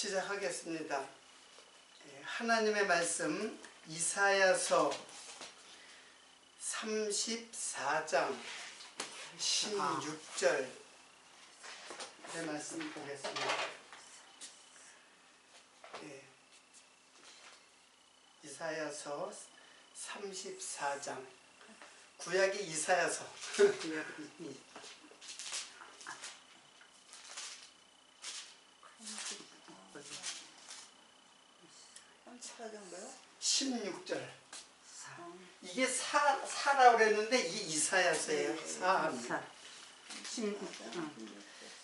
시작하겠습니다. 하나님의 말씀 이사야서 34장 16절의 말씀 보겠습니다. 이사야서 34장 구약이 이사야서 16절 이게 사라고 그랬는데 이게 이사야서예요.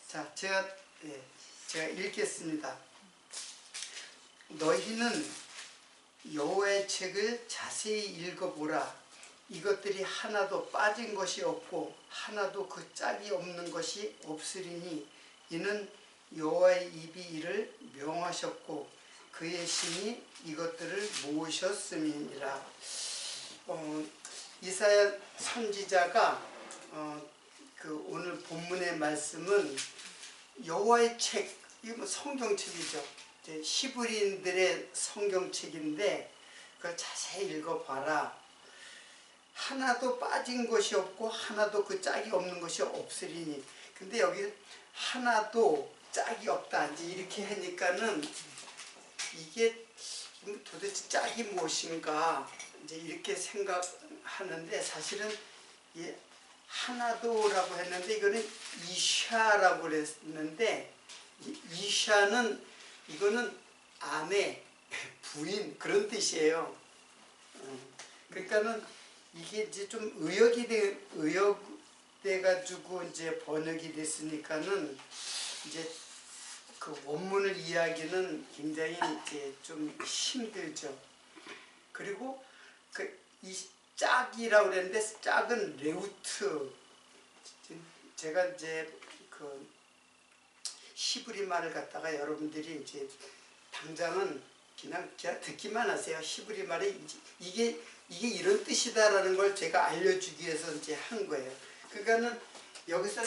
자, 제가 읽겠습니다. 너희는 여호와의 책을 자세히 읽어보라. 이것들이 하나도 빠진 것이 없고 하나도 그 짝이 없는 것이 없으리니 이는 여호와의 입이 이를 명하셨고 그의 신이 이것들을 모으셨음이니라. 이사야 선지자가 오늘 본문의 말씀은 여호와의 책, 이거 뭐 성경책이죠. 히브리인들의 성경책인데 그걸 자세히 읽어봐라. 하나도 빠진 것이 없고 하나도 그 짝이 없는 것이 없으리니. 근데 여기 하나도 짝이 없다 이제 이렇게 하니까는 이게 도대체 짝이 무엇인가 이제 이렇게 생각하는데, 사실은 하나도라고 했는데 이거는 이샤라고 그랬는데, 이샤는 이거는 아내, 부인 그런 뜻이에요. 그러니까는 이게 이제 좀 의역돼 가지고 이제 번역이 됐으니까는 이제 그 원문을 이해하기는 굉장히 이제 좀 힘들죠. 그리고 이 짝이라고 그랬는데 짝은 레우트. 제가 이제 그 히브리 말을 갖다가 여러분들이 이제 당장은 그냥 듣기만 하세요. 히브리 말이 이게 이런 뜻이다라는 걸 제가 알려주기 위해서 이제 한 거예요. 그러니까는 여기서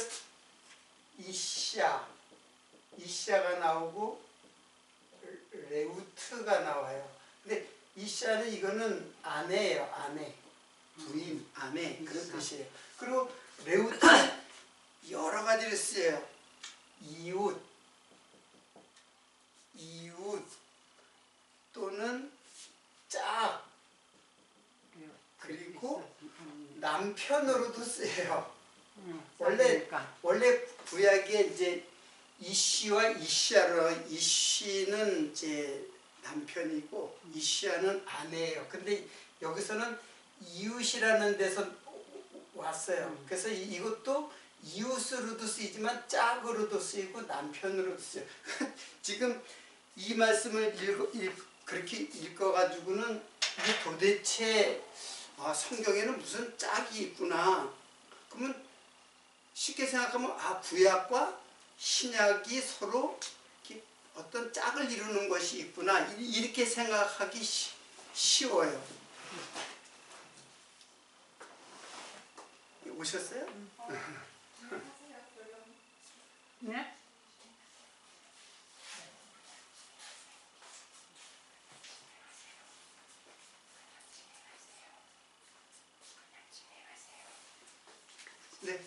이샤가 나오고 레우트가 나와요. 근데 이샤는 이거는 아내예요. 아내, 부인, 아내 그런 뜻이에요. 그리고 레우트는 여러 가지를 쓰여요. 이웃 또는 짝, 그리고 남편으로도 쓰여요. 원래 구약에 이제 이시와 이시아로, 이시는 이제 남편이고 이시아는 아내예요. 근데 여기서는 이웃이라는 데서 왔어요. 그래서 이것도 이웃으로도 쓰이지만 짝으로도 쓰이고 남편으로도 쓰여요. 지금 이 말씀을 그렇게 읽어가지고는 이게 도대체 성경에는 무슨 짝이 있구나. 그러면 쉽게 생각하면 구약과 신약이 서로 어떤 짝을 이루는 것이 있구나 이렇게 생각하기 쉬워요. 오셨어요? 네? 네.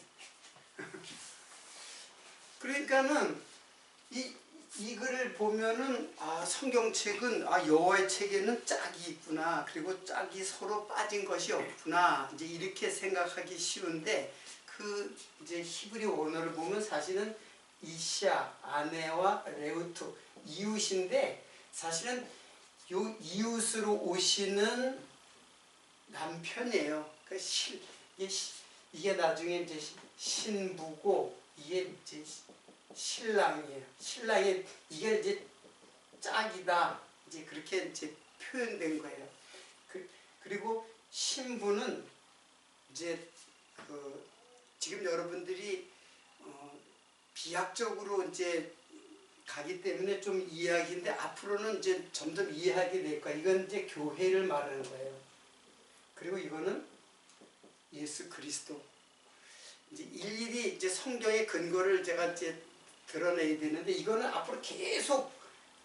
그러니까는 이 글을 보면은 성경책은 여호와의 책에는 짝이 있구나. 그리고 짝이 서로 빠진 것이 없구나. 이제 이렇게 생각하기 쉬운데 이제 히브리 원어를 보면 사실은 이샤, 아내와 레우트, 이웃인데 사실은 요 이웃으로 오시는 남편이에요. 이게 나중에 이제 신부고 이게 이제 신랑이에요. 신랑이 이게 이제 짝이다. 이제 그렇게 이제 표현된 거예요. 그리고 신부는 이제 지금 여러분들이 비약적으로 이제 가기 때문에 좀 이해하기인데 앞으로는 이제 점점 이해하게 될 거예요. 이건 이제 교회를 말하는 거예요. 그리고 이거는 예수 그리스도. 이제 일일이 이제 성경의 근거를 제가 이제 드러내야 되는데 이거는 앞으로 계속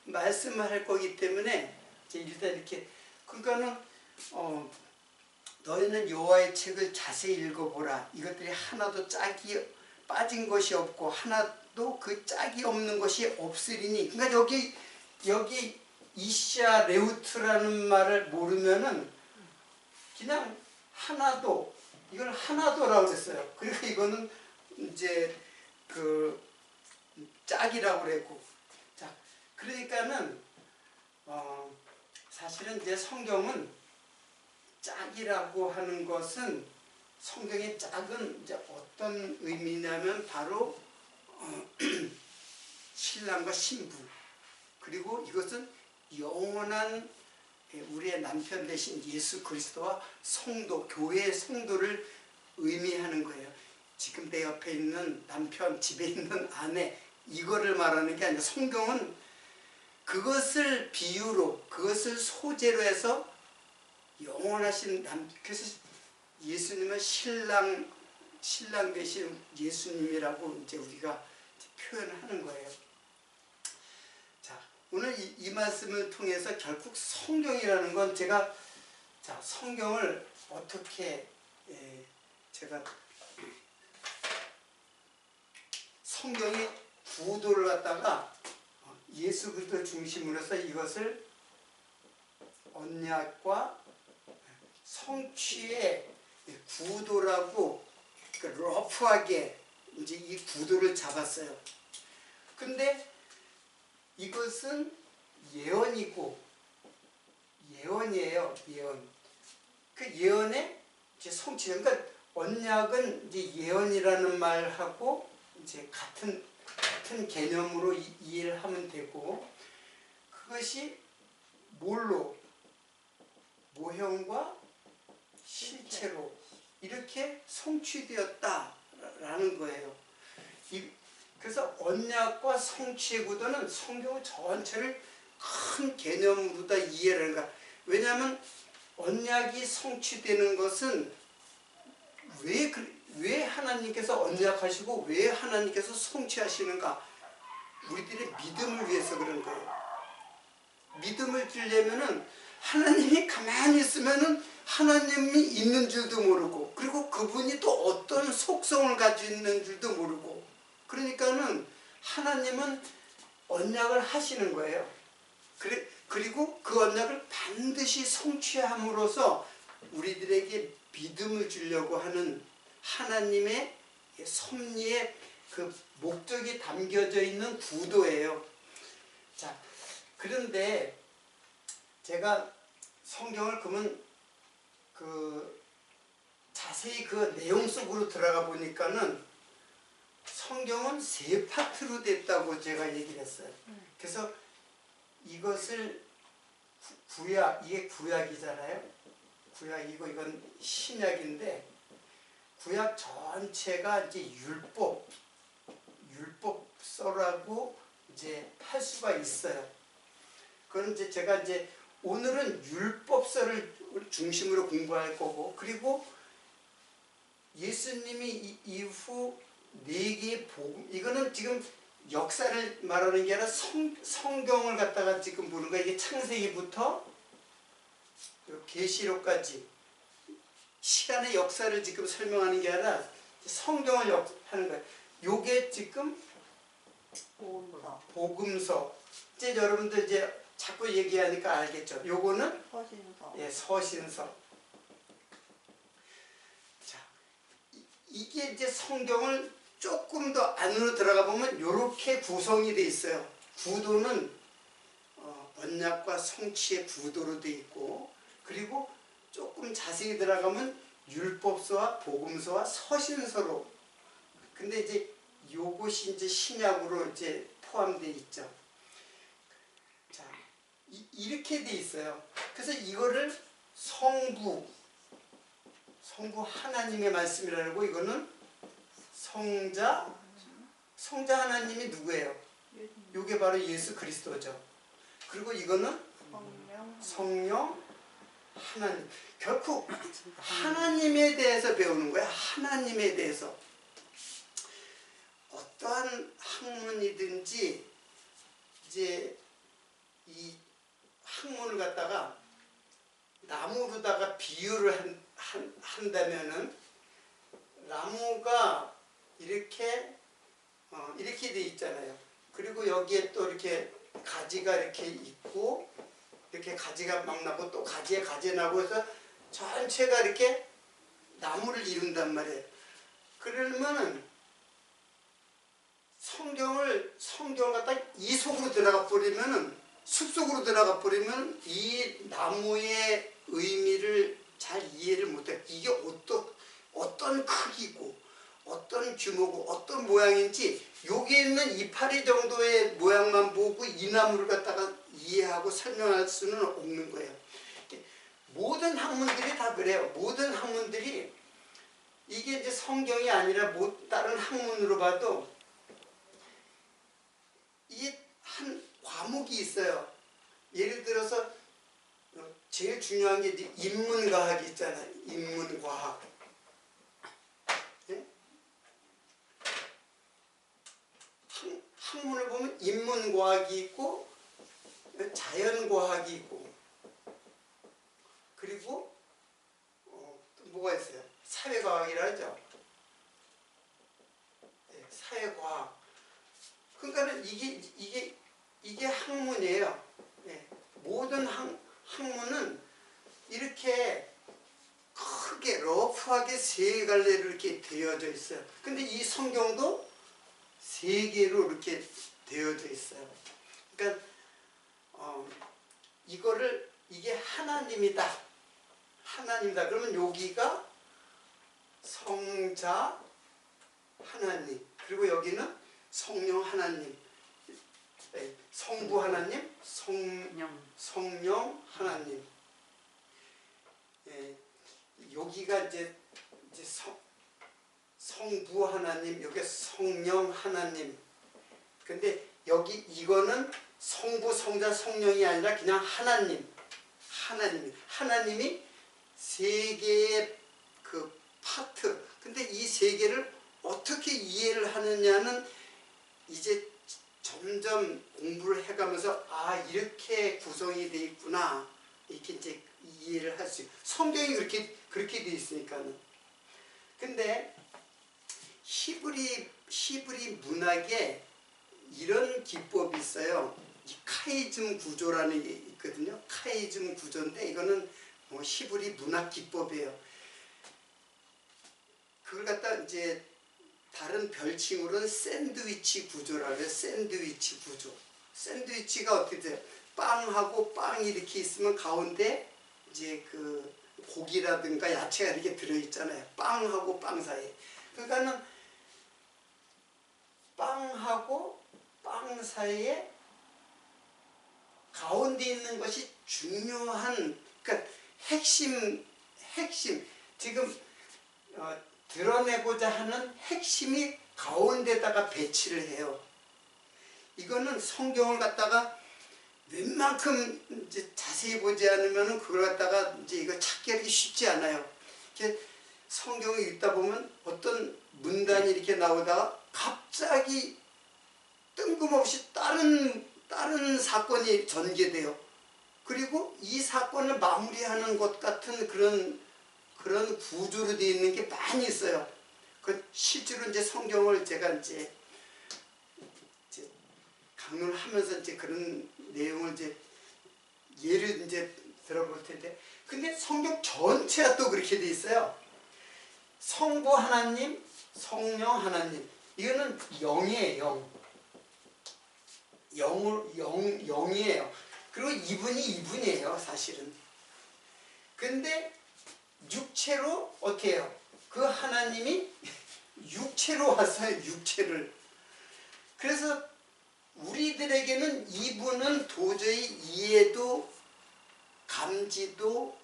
말씀을 할 거기 때문에 이제 일단 이렇게 그러니까는 너희는 여호와의 책을 자세히 읽어보라. 이것들이 하나도 짝이 빠진 것이 없고 하나도 그 짝이 없는 것이 없으리니. 그러니까 여기 이시아 레우트라는 말을 모르면은 그냥 하나도 이걸 하나도라고 그랬어요. 그리고 이거는 이제 그 짝이라고 그랬고. 자, 그러니까는 사실은 이제 성경은 짝이라고 하는 것은 성경의 짝은 이제 어떤 의미냐면 바로 신랑과 신부 그리고 이것은 영원한 우리의 남편 되신 예수 그리스도와 성도, 교회의 성도를 의미하는 거예요. 지금 내 옆에 있는 남편, 집에 있는 아내 이거를 말하는 게 아니라 성경은 그것을 비유로 그것을 소재로 해서 영원하신 그래서 예수님은 신랑 되신 예수님이라고 이제 우리가 표현하는 거예요. 자, 오늘 이 말씀을 통해서 결국 성경이라는 건 제가 성경을 어떻게 제가 성경의 구도를 갖다가 예수 그리스도 중심으로 해서 이것을 언약과 성취의 구도라고 러프하게 이제 이 구도를 잡았어요. 근데 이것은 예언이고 예언이에요. 예언. 그 예언의 이제 성취. 그러니까 언약은 이제 예언이라는 말하고 이제 같은 개념으로 이해를 하면 되고 그것이 뭘로 모형과 실체로 이렇게 성취되었다라는 거예요. 그래서 언약과 성취의 구도는 성경 전체를 큰 개념으로 다 이해를 하는 거야. 왜냐하면 언약이 성취되는 것은 왜 하나님께서 언약하시고 왜 하나님께서 성취하시는가? 우리들의 믿음을 위해서 그런 거예요. 믿음을 주려면은 하나님이 가만히 있으면은 하나님이 있는 줄도 모르고 그리고 그분이 또 어떤 속성을 가지고 있는 줄도 모르고 그러니까는 하나님은 언약을 하시는 거예요. 그리고 그 언약을 반드시 성취함으로써 우리들에게 믿음을 주려고 하는 하나님의 섭리의 그 목적이 담겨져 있는 구도예요. 자, 그런데 제가 성경을 그러면 자세히 그 내용 속으로 들어가 보니까는 성경은 세 파트로 됐다고 제가 얘기를 했어요. 그래서 이것을 이게 구약이잖아요. 구약이고 이건 신약인데 구약 전체가 이제 율법서라고 이제 할 수가 있어요. 그건 이제 제가 이제 오늘은 율법서를 중심으로 공부할 거고 그리고 예수님이 이후 4개의 복음 이거는 지금 역사를 말하는 게 아니라 성경을 갖다가 지금 보는 거야. 이게 창세기부터 계시록까지 시간의 역사를 지금 설명하는 게 아니라 성경을 하는 거예요. 요게 지금 복음서. 이제 여러분들 이제 자꾸 얘기하니까 알겠죠. 요거는 서신서. 예, 서신서. 자, 이게 이제 성경을 조금 더 안으로 들어가 보면 이렇게 구성이 돼 있어요. 구도는 언약과 성취의 구도로 돼 있고 그리고 조금 자세히 들어가면 율법서와 복음서와 서신서로. 근데 이제 요것이 이제 신약으로 이제 포함되어 있죠. 자, 이렇게 돼 있어요. 그래서 이거를 성부 하나님의 말씀이라고 이거는 성자 하나님이 누구예요? 요게 바로 예수 그리스도죠. 그리고 이거는 성령 하나님. 결국 하나님에 대해서 배우는 거야. 하나님에 대해서. 어떠한 학문이든지 이제 이렇게 돼 있잖아요. 그리고 여기에 또 이렇게 가지가 이렇게 있고 이렇게 가지가 막 나고 또 가지에 가지 나고 해서 전체가 이렇게 나무를 이룬단 말이에요. 그러면은 성경을 갖다 이 속으로 들어가 버리면은 숲속으로 들어가 버리면 이 나무의 의미를 잘 이해를 못해. 이게 어떤 크기고 어떤 규모고 어떤 모양인지 여기에 있는 이파리 정도의 모양만 보고 이 나무를 갖다가 이해하고 설명할 수는 없는 거예요. 모든 학문들이 다 그래요. 모든 학문들이 이게 이제 성경이 아니라 다른 학문으로 봐도 이게 한 과목이 있어요. 예를 들어서 제일 중요한 게 이제 인문과학이 있잖아요. 인문과학. 네? 학문을 보면 인문과학이 있고 자연과학이 있고 그리고 또 뭐가 있어요? 사회과학이라 하죠. 네, 사회과학. 그러니까는 이게 학문이에요. 네. 모든 학문은 이렇게 크게 러프하게 세 갈래로 이렇게 되어져 있어요. 근데 이 성경도 세 개로 이렇게 되어져 있어요. 그러니까 이게 하나님이다. 하나님이다. 그러면 여기가 성자 하나님, 그리고 여기는 성령 하나님, 성부 하나님, 성령 하나님. 여기가 이제 성부 하나님, 여기 성령 하나님. 근데 여기 이거는 성부, 성자, 성령이 아니라 그냥 하나님이 세 개의 그 파트. 근데 이 세 개를 어떻게 이해를 하느냐는 이제 점점 공부를 해가면서 이렇게 구성이 되어 있구나 이렇게 이제 이해를 할 수 있어요. 성경이 그렇게 되어 있으니까는. 근데 히브리 문학에 이런 기법이 있어요. 이 카이즘 구조라는 게 있거든요. 카이즘 구조인데 이거는 히브리 문학 기법이에요. 그걸 갖다 이제 다른 별칭으로는 샌드위치 구조라고 해요. 샌드위치 구조. 샌드위치가 어떻게 돼요? 빵하고 빵이 이렇게 있으면 가운데 이제 그 고기라든가 야채가 이렇게 들어있잖아요. 빵하고 빵 사이에. 그러니까는 빵하고 빵 사이에 가운데 있는 것이 중요한, 그러니까 핵심 지금 드러내고자 하는 핵심이 가운데다가 배치를 해요. 이거는 성경을 갖다가 웬만큼 이제 자세히 보지 않으면 그걸 갖다가 이제 이거 찾기 쉽지 않아요. 이렇게 성경을 읽다 보면 어떤 문단이 이렇게 나오다가 갑자기 뜬금없이 다른 사건이 전개돼요. 그리고 이 사건을 마무리하는 것 같은 그런 구조로 되어 있는 게 많이 있어요. 실제로 이제 성경을 제가 이제 강론을 하면서 이제 그런 내용을 이제 예를 이제 들어볼 텐데, 근데 성경 전체가 또 그렇게 돼 있어요. 성부 하나님, 성령 하나님. 이거는 영이에요. 영이에요. 그리고 이분이에요, 사실은. 근데 육체로 어떻게 해요? 그 하나님이 육체로 왔어요, 육체를. 그래서 우리들에게는 이분은 도저히 이해도 감지도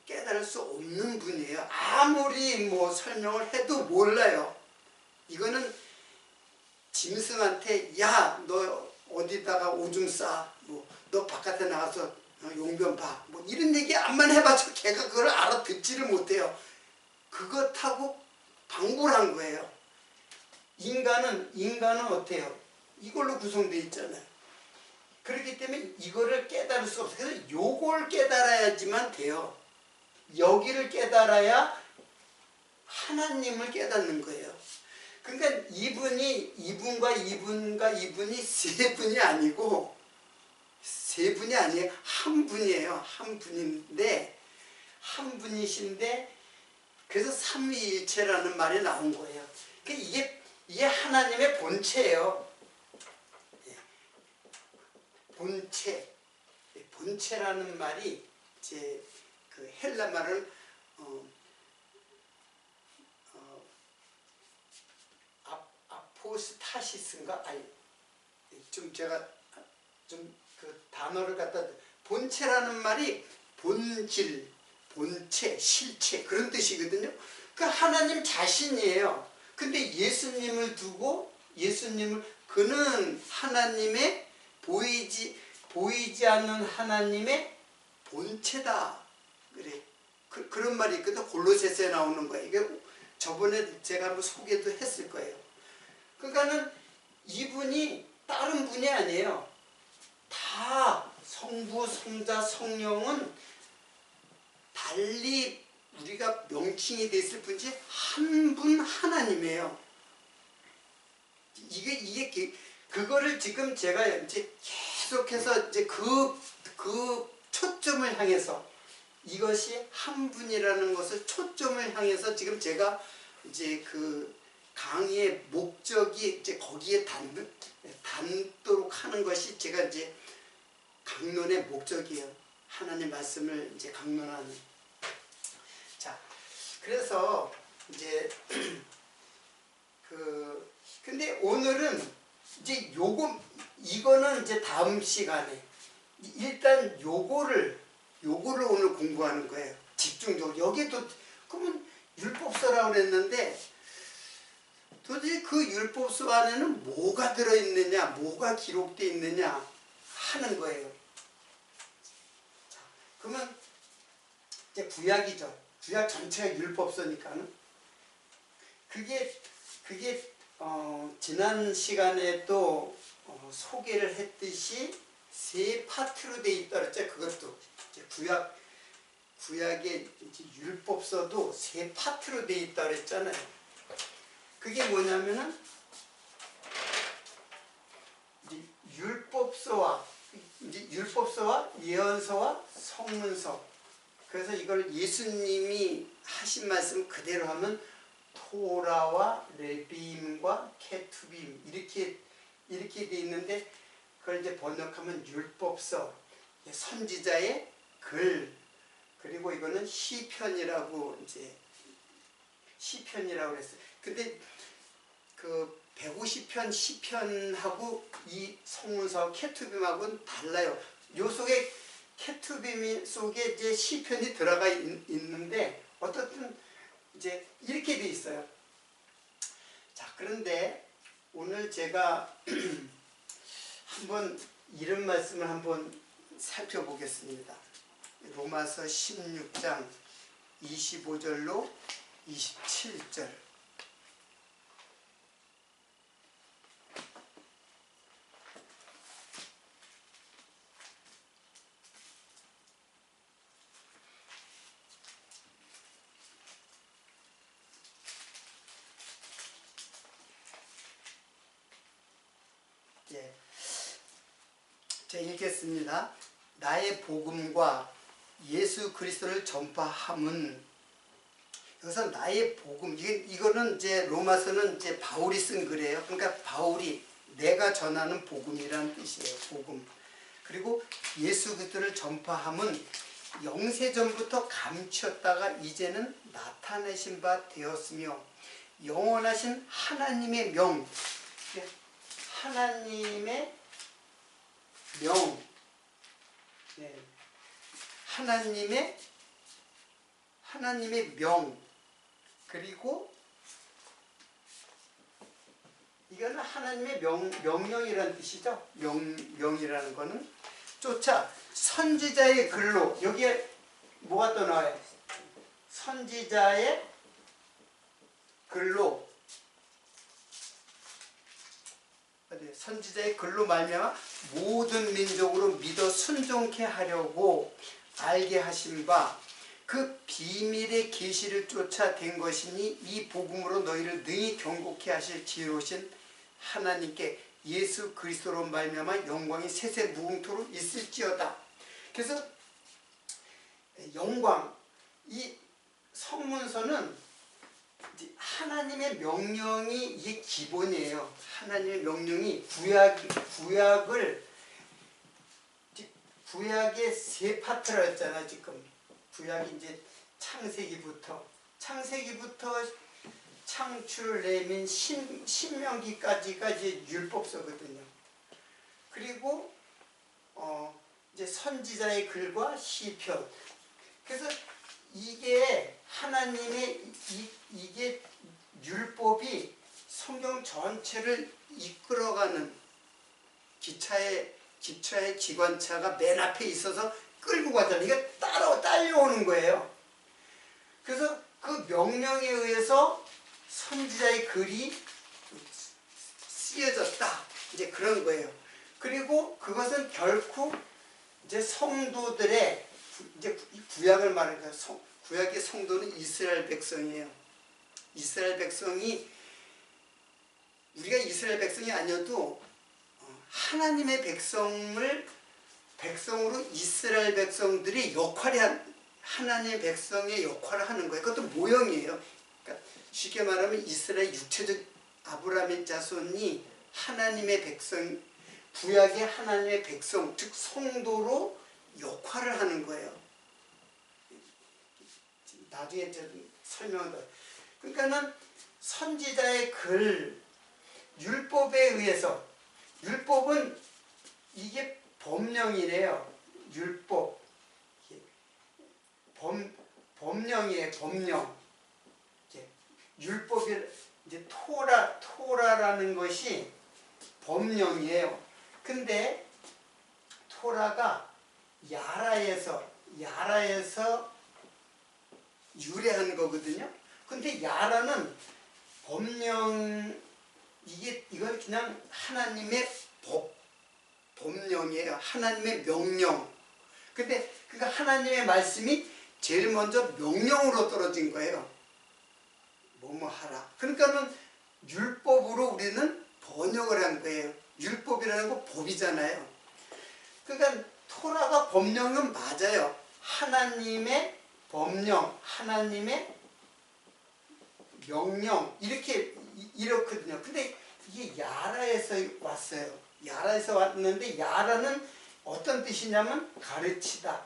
깨달을 수 없는 분이에요. 아무리 설명을 해도 몰라요. 이거는 짐승한테 야, 너 어디다가 오줌 싸, 너 바깥에 나가서 용변 봐, 이런 얘기 암만 해봐도 걔가 그걸 알아듣지를 못해요. 그것하고 방불한 거예요. 인간은 어때요? 이걸로 구성되어 있잖아요. 그렇기 때문에 이거를 깨달을 수 없어요. 그래서 요걸 깨달아야지만 돼요. 여기를 깨달아야 하나님을 깨닫는 거예요. 그러니까 이분이 세 분이 아니고 세 분이 아니에요. 한 분이에요. 한 분인데 한 분이신데 그래서 삼위일체라는 말이 나온 거예요. 그러니까 이게 하나님의 본체예요. 본체. 본체라는 말이 이제 그 헬라 말을 아포스타시스인가? 아니, 좀 제가 좀 그 단어를 갖다 본체라는 말이 본질, 본체, 실체 그런 뜻이거든요. 그 하나님 자신이에요. 근데 예수님을 두고 그는 하나님의 보이지 않는 하나님의 본체다. 그래. 그런 말이 있거든. 골로새서에 나오는 거예요. 이게 저번에 제가 한번 소개도 했을 거예요. 그러니까는 이분이 다른 분이 아니에요. 다 성부, 성자, 성령은 달리 우리가 명칭이 됐을 뿐이지 한 분 하나님이에요. 그거를 지금 제가 이제 계속해서 이제 그 초점을 향해서 이것이 한 분이라는 것을 초점을 향해서 지금 제가 이제 그 강의의 목적이 이제 거기에 닿도록 하는 것이 제가 이제 강론의 목적이에요. 하나님 말씀을 이제 강론하는. 자, 그래서 이제 근데 오늘은 이제 이거는 이제 다음 시간에 일단 요거를 오늘 공부하는 거예요. 집중적으로. 여기도 그러면 율법서라고 그랬는데 도대체 그 율법서 안에는 뭐가 들어있느냐, 뭐가 기록되어 있느냐 하는 거예요. 자, 그러면 이제 구약이죠. 구약 전체가 율법서니까는 그게 지난 시간에 또 소개를 했듯이 세 파트로 돼 있다 그랬죠. 그것도 이제 구약의 이제 율법서도 세 파트로 돼 있다 그랬잖아요. 그게 뭐냐면은 율법서와 예언서와 성문서. 그래서 이걸 예수님이 하신 말씀 그대로 하면 토라와 레비임과 케투빔 이렇게 돼 있는데 그걸 이제 번역하면 율법서, 선지자의 글, 그리고 이거는 시편이라고 그랬어요. 근데 그 150편 시편하고 이 성문서하고 케투빔하고는 달라요. 요 속에 케투빔 속에 이제 시편이 들어가 있는데 어떻든 이제 이렇게 돼 있어요. 자, 그런데 오늘 제가 한번 이런 말씀을 한번 살펴보겠습니다. 로마서 16장 25절로 27절. 제가 읽겠습니다. 나의 복음과 예수 그리스도를 전파함은, 여기서 나의 복음, 이거는 이제 로마서는 이제 바울이 쓴 글이에요. 그러니까 바울이 내가 전하는 복음이라는 뜻이에요. 복음. 그리고 예수 그리스도를 전파함은 영세전부터 감추었다가 이제는 나타내신 바 되었으며 영원하신 하나님의 명, 하나님의 명, 하나님의 명, 그리고 이거는 하나님의 명령이라는 뜻이죠. 명이라는 거는 쫓아 선지자의 글로, 여기에 뭐가 또 나와요? 선지자의 글로, 선지자의 글로 말미암아 모든 민족으로 믿어 순종케 하려고 알게 하신 바, 그 비밀의 계시를 쫓아 된 것이니 이 복음으로 너희를 능히 경고케 하실 지혜로우신 하나님께 예수 그리스도로 말미암아 영광이 세세 무궁토록 있을지어다. 그래서 영광, 이 성문서는 하나님의 명령이 이게 기본이에요. 하나님의 명령이 구약의 세 파트라 했잖아. 지금 구약이 이제 창세기부터 창출, 레민, 신명기까지가 이제 율법서거든요. 그리고 이제 선지자의 글과 시편. 그래서 이게 하나님의 이게 율법이 성경 전체를 이끌어가는 기차의 기관차가 맨 앞에 있어서 끌고 가잖아요. 이게 딸려오는 거예요. 그래서 그 명령에 의해서 선지자의 글이 쓰여졌다. 이제 그런 거예요. 그리고 그것은 결코 이제 성도들의 이제 구약을 말하는 거예요. 구약의 성도는 이스라엘 백성이에요. 이스라엘 백성이 우리가 이스라엘 백성이 아니어도 하나님의 백성으로 이스라엘 백성들이 하나님의 백성의 역할을 하는 거예요. 그것도 모형이에요. 그러니까 쉽게 말하면 이스라엘 육체적 아브라함의 자손이 하나님의 백성, 구약의 하나님의 백성, 즉 성도로 역할을 하는 거예요. 나중에 설명을. 그러니까는 선지자의 글, 율법에 의해서, 율법은 이게 법령이래요. 율법. 법령이에요. 법령. 율법이 이제 토라라는 것이 법령이에요. 근데 토라가 야라에서 유래한 거거든요. 근데 야라는 이건 그냥 하나님의 법령이에요. 하나님의 명령. 근데 그러니까 하나님의 말씀이 제일 먼저 명령으로 떨어진 거예요. 뭐뭐 하라. 그러니까는 율법으로 우리는 번역을 한 거예요. 율법이라는 거 법이잖아요. 그러니까 토라가 법령은 맞아요. 하나님의 법령, 하나님의 명령 이렇거든요. 근데 이게 야라에서 왔어요. 야라에서 왔는데 야라는 어떤 뜻이냐면 가르치다,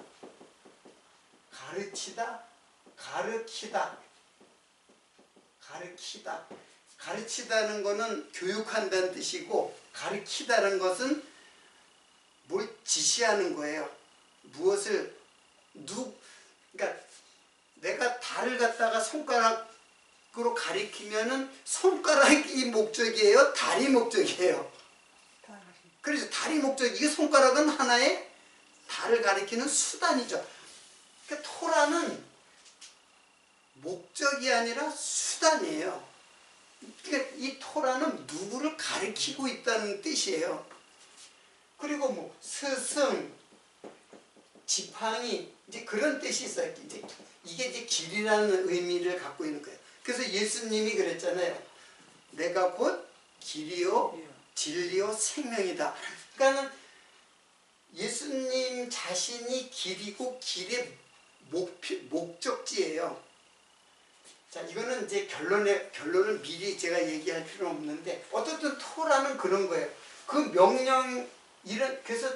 가르치다. 가르치다는 거는 교육한다는 뜻이고, 가르치다는 것은 뭘 지시하는 거예요. 그러니까 내가 달을 갖다가 손가락으로 가리키면은 손가락이 목적이에요? 달이 목적이에요? 그래서 달이 이게 손가락은 하나의 달을 가리키는 수단이죠. 그러니까 토라는 목적이 아니라 수단이에요. 그러니까 이 토라는 누구를 가리키고 있다는 뜻이에요. 그리고 뭐 스승, 지팡이 이제 그런 뜻이 있어요. 이게 이제 길이라는 의미를 갖고 있는 거예요. 그래서 예수님이 그랬잖아요. 내가 곧 길이요, 진리요, 생명이다. 그러니까는 예수님 자신이 길이고 길의 목적지예요. 자, 이거는 이제 결론을 미리 제가 얘기할 필요는 없는데, 어쨌든 토라는 그런 거예요. 그 명령, 그래서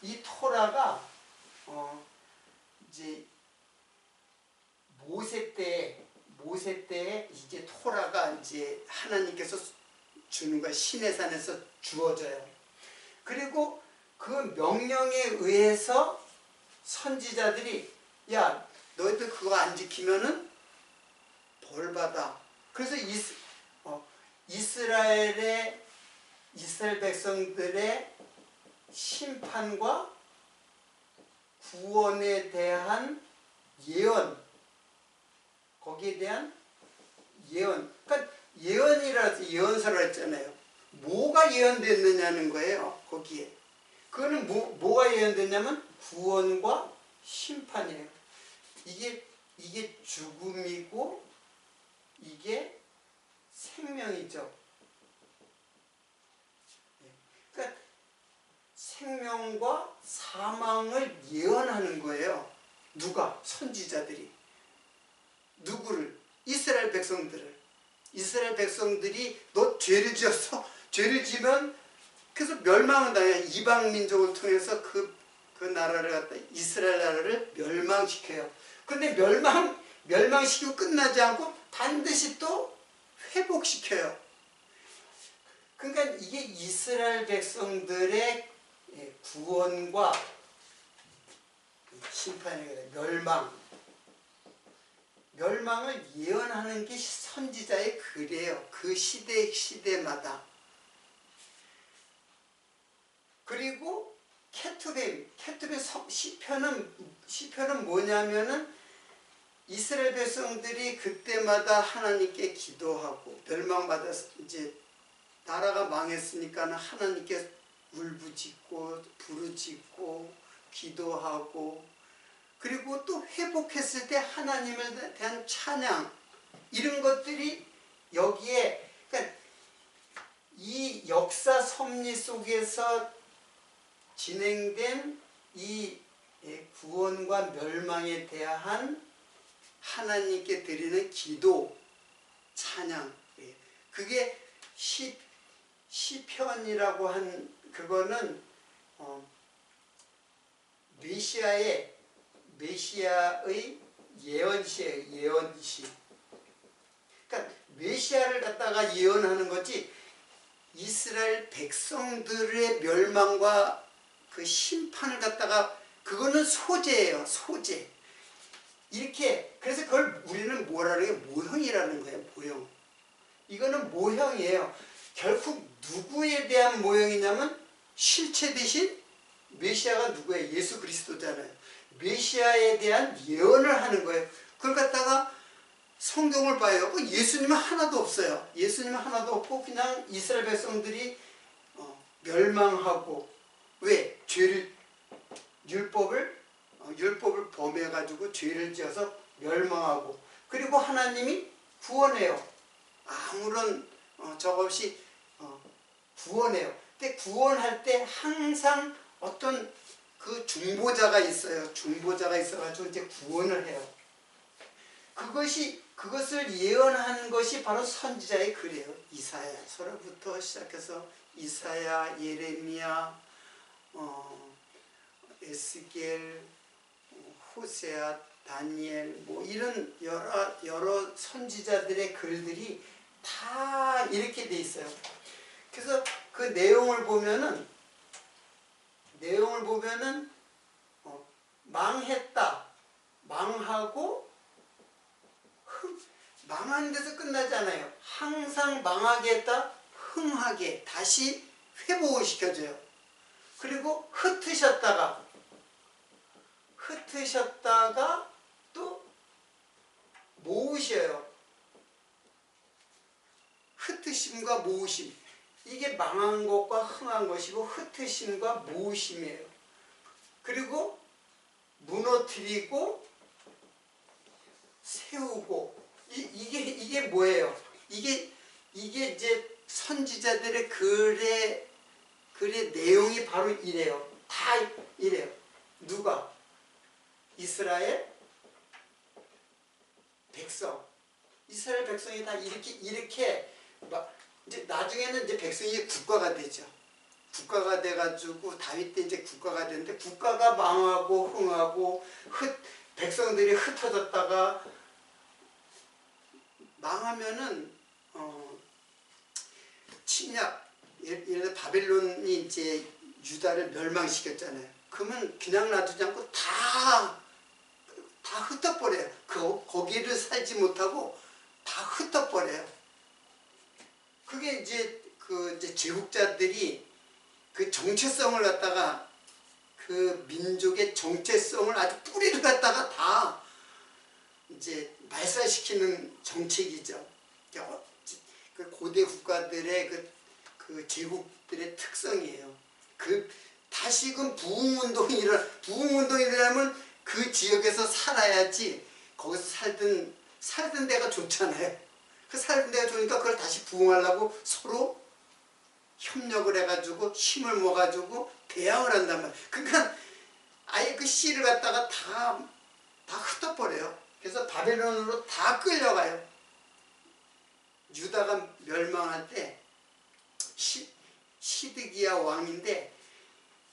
이 토라가, 이제, 모세 때 이제 토라가 이제 하나님께서 주는 거야. 시내산에서 주어져요. 그리고 그 명령에 의해서 선지자들이, 야, 너희들 그거 안 지키면은 벌 받아. 그래서 이스라엘 백성들의 심판과 구원에 대한 예언, 거기에 대한 예언. 그러니까 예언서라 했잖아요. 뭐가 예언됐느냐는 거예요. 거기에. 그거는 뭐가 예언됐냐면 구원과 심판이에요. 이게 이게 죽음이고 이게 생명이죠. 그러니까 생명과 사망을 예언하는 거예요. 누가? 선지자들이. 누구를? 이스라엘 백성들을. 이스라엘 백성들이 너 죄를 지었어? 죄를 지면 그래서 멸망을 당해. 이방 민족을 통해서 그 나라를 갖다 이스라엘 나라를 멸망시켜요. 근데 멸망시키고 끝나지 않고 반드시 또 회복시켜요. 그러니까 이게 이스라엘 백성들의 구원과 심판의 멸망을 예언하는 게 선지자의 글이에요. 그 시대마다. 그리고 케투빔 시편은 뭐냐면은 이스라엘 백성들이 그때마다 하나님께 기도하고 멸망받아서 이제 나라가 망했으니까 하나님께 울부짖고 부르짖고 기도하고 그리고 또 회복했을 때 하나님에 대한 찬양 이런 것들이 여기에 그러니까 이 역사 섭리 속에서 진행된 이 구원과 멸망에 대한 하나님께 드리는 기도, 찬양 그게 시편이라고 한 그거는 메시아의 예언시예요. 예언시. 그러니까 메시아를 갖다가 예언하는 거지 이스라엘 백성들의 멸망과 그 심판을 갖다가 그거는 소재예요. 소재. 이렇게 그래서 그걸 우리는 뭐라는 게 모형이라는 거예요. 모형. 이거는 모형이에요. 결국 누구에 대한 모형이냐면 실체 대신 메시아가 누구예요? 예수 그리스도잖아요. 메시아에 대한 예언을 하는 거예요. 그걸 갖다가 성경을 봐요. 예수님은 하나도 없어요. 예수님은 하나도 없고 그냥 이스라엘 백성들이 멸망하고 왜? 율법을 범해가지고 죄를 지어서 멸망하고 그리고 하나님이 구원해요. 아무런 적 없이 구원해요. 근데 구원할 때 항상 어떤 그 중보자가 있어요. 중보자가 있어가지고 이제 구원을 해요. 그것을 예언하는 것이 바로 선지자의 글이에요. 이사야서부터 시작해서 이사야, 예레미야, 에스겔, 호세아, 다니엘 뭐 이런 여러 선지자들의 글들이 다 이렇게 돼 있어요. 그래서 그 내용을 보면은 망했다, 망하고 망하는 데서 끝나지 않아요. 항상 망하게 했다, 흥하게 다시 회복을 시켜줘요. 그리고 흩으셨다가 또 모으셔요. 흩으심과 모으심. 이게 망한 것과 흥한 것이고 흩으심과 모으심이에요. 그리고 무너뜨리고 세우고 이게 뭐예요? 이게 이제 선지자들의 글의 내용이 바로 이래요. 다 이래요. 누가? 이스라엘 백성. 이스라엘 백성이 다 이렇게 이제 나중에는 이제 백성이 국가가 되죠. 국가가 돼가지고 다윗 때 이제 국가가 되는데 국가가 망하고 흥하고 백성들이 흩어졌다가 망하면은 침략 예를 들어 바벨론이 이제 유다를 멸망시켰잖아요. 그러면 그냥 놔두지 않고 다 흩어버려요. 거기를 살지 못하고 다 흩어버려요. 그게 이제 이제 제국자들이 그 정체성을 갖다가 그 민족의 정체성을 아주 뿌리를 갖다가 다 이제 말살시키는 정책이죠. 그 고대 국가들의 그 제국들의 특성이에요. 다시금 부흥운동이 일어나면 그 지역에서 살아야지 거기서 살던 데가 좋잖아요. 그 살던 데가 좋으니까 그걸 다시 부흥하려고 서로 협력을 해가지고 힘을 모아가지고 대항을 한단 말이에요. 그러니까 아예 그 씨를 갖다가 다 흩어버려요. 그래서 바벨론으로 다 끌려가요. 유다가 멸망할 때 시드기야 왕인데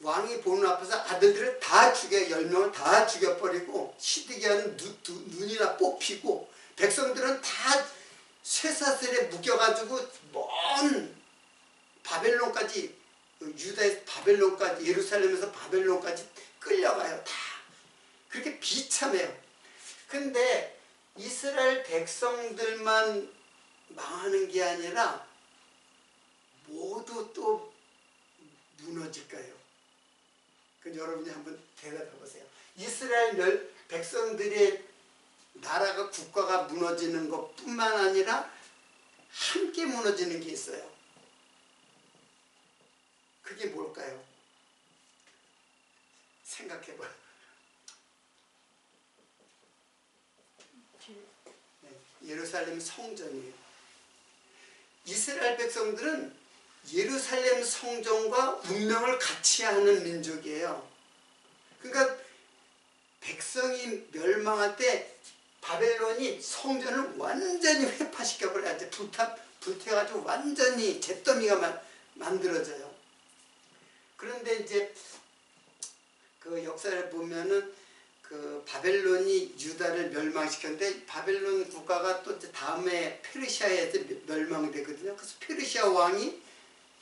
왕이 보는 앞에서 아들들을 다 죽여 10명을 다 죽여버리고 시드기야는 눈이나 뽑히고 백성들은 다 쇠사슬에 묶여가지고 먼 바벨론까지 유다에서 바벨론까지 예루살렘에서 바벨론까지 끌려가요. 다 그렇게 비참해요. 근데 이스라엘 백성들만 망하는 게 아니라 모두 또 무너질까요? 그 여러분이 한번 대답해 보세요. 이스라엘 백성들의 나라가 국가가 무너지는 것뿐만 아니라 함께 무너지는 게 있어요. 그게 뭘까요? 생각해 봐요. 네, 예루살렘 성전이에요. 이스라엘 백성들은 예루살렘 성전과 운명을 같이 하는 민족이에요. 그러니까 백성이 멸망할 때 바벨론이 성전을 완전히 회파시켜버려야지. 불태가지고 완전히 잿더미가 만들어져요. 그런데 이제 그 역사를 보면은 그 바벨론이 유다를 멸망시켰는데 바벨론 국가가 또 다음에 페르시아에서 멸망되거든요. 그래서 페르시아 왕이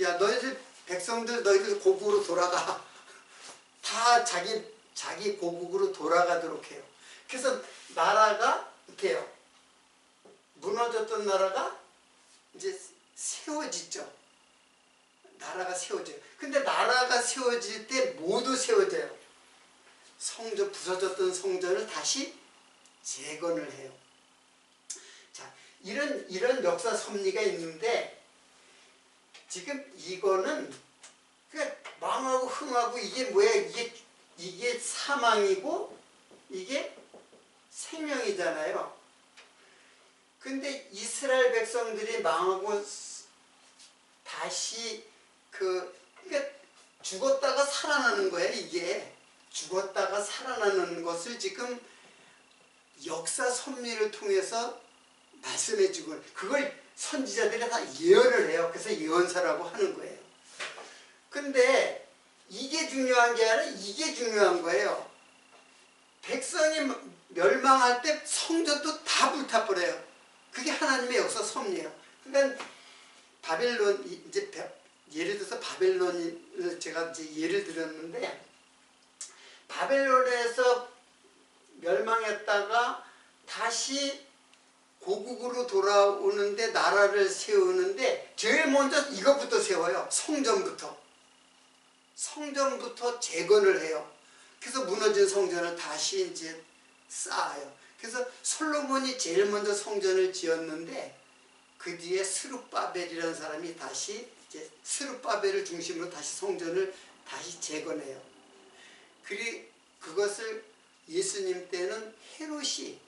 야 너희들 백성들 너희들 고국으로 돌아가. 다 자기 고국으로 돌아가도록 해요. 그래서 나라가 이렇게 해요. 무너졌던 나라가 이제 세워지죠. 나라가 세워져요. 근데 나라가 세워질 때 모두 세워져요. 부서졌던 성전을 다시 재건을 해요. 자, 이런 역사 섭리가 있는데 지금 이거는 그러니까 망하고 흥하고 이게 뭐야? 이게 사망이고 이게 생명이잖아요. 근데 이스라엘 백성들이 망하고 다시 그러니까 죽었다가 살아나는 거예요. 이게 죽었다가 살아나는 것을 지금 역사 섭리를 통해서 말씀해 주고 그걸 선지자들이 다 예언을 해요. 그래서 예언사라고 하는 거예요. 근데 이게 중요한 게 아니라 이게 중요한 거예요. 백성이 멸망할 때 성전도 다 불타버려요. 그게 하나님의 역사 섭리예요. 그러니까 바벨론 이제 예를 들어서 바벨론을 제가 이제 예를 들었는데 바벨론에서 멸망했다가 다시 고국으로 돌아오는데 나라를 세우는데 제일 먼저 이것부터 세워요. 성전부터 재건을 해요. 그래서 무너진 성전을 다시 이제 쌓아요. 그래서 솔로몬이 제일 먼저 성전을 지었는데 그 뒤에 스룹바벨이라는 사람이 다시 이제 스룹바벨을 중심으로 다시 성전을 다시 재건해요. 그것을 예수님 때는 헤롯이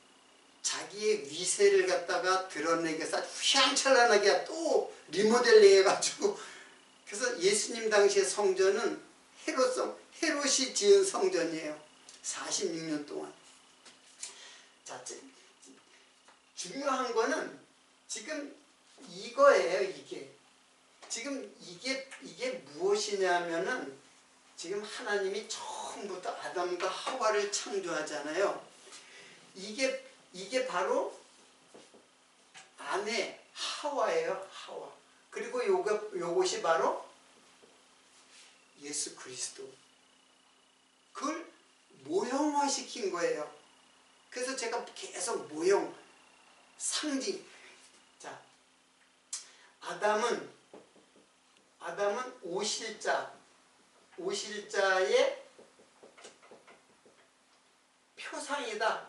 자기의 위세를 갖다가 드러내기 위해서 휘황찬란하게 또 리모델링 해가지고 그래서 예수님 당시의 성전은 헤롯이 지은 성전이에요. 46년 동안. 자, 중요한 거는 지금 이거예요. 이게 지금 이게 무엇이냐면은 지금 하나님이 처음부터 아담과 하와를 창조하잖아요. 이게 바로 아내 하와예요. 하와. 그리고 요것이 바로 예수 그리스도. 그걸 모형화시킨 거예요. 그래서 제가 계속 모형, 상징. 자, 아담은 오실자의 표상이다.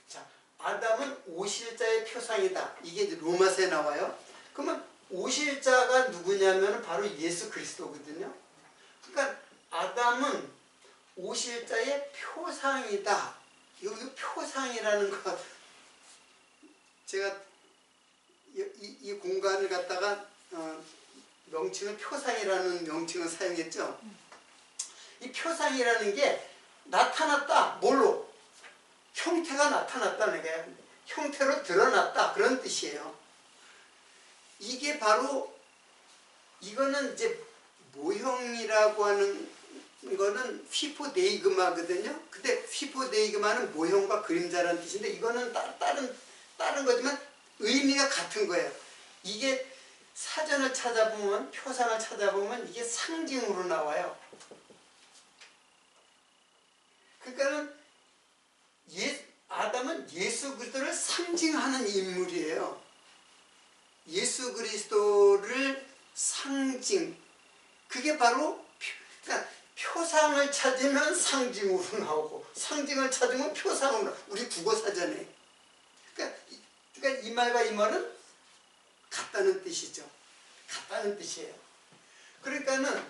자, 아담은 오실자의 표상이다. 이게 로마서에 나와요. 그러면 오실자가 누구냐면 바로 예수 그리스도거든요. 그러니까 아담은 오실자의 표상이다. 여기 표상이라는 거, 제가 이 공간을 갖다가 명칭을 표상이라는 명칭을 사용했죠. 이 표상이라는 게 나타났다. 뭘로? 형태가 나타났다는 게 형태로 드러났다. 그런 뜻이에요. 이게 바로 이거는 이제 모형이라고 하는 이거는 휘포데이그마거든요. 근데 휘포데이그마는 모형과 그림자라는 뜻인데 이거는 다른 거지만 의미가 같은 거예요. 이게 사전을 찾아보면 표상을 찾아보면 이게 상징으로 나와요. 그러니까는 아담은 예수 그리스도를 상징하는 인물이에요. 예수 그리스도를 상징. 그게 바로 그러니까 표상을 찾으면 상징으로 나오고 상징을 찾으면 표상으로 나오고 우리 국어사전에. 그러니까 이 말과 이 말은 같다는 뜻이죠. 같다는 뜻이에요. 그러니까는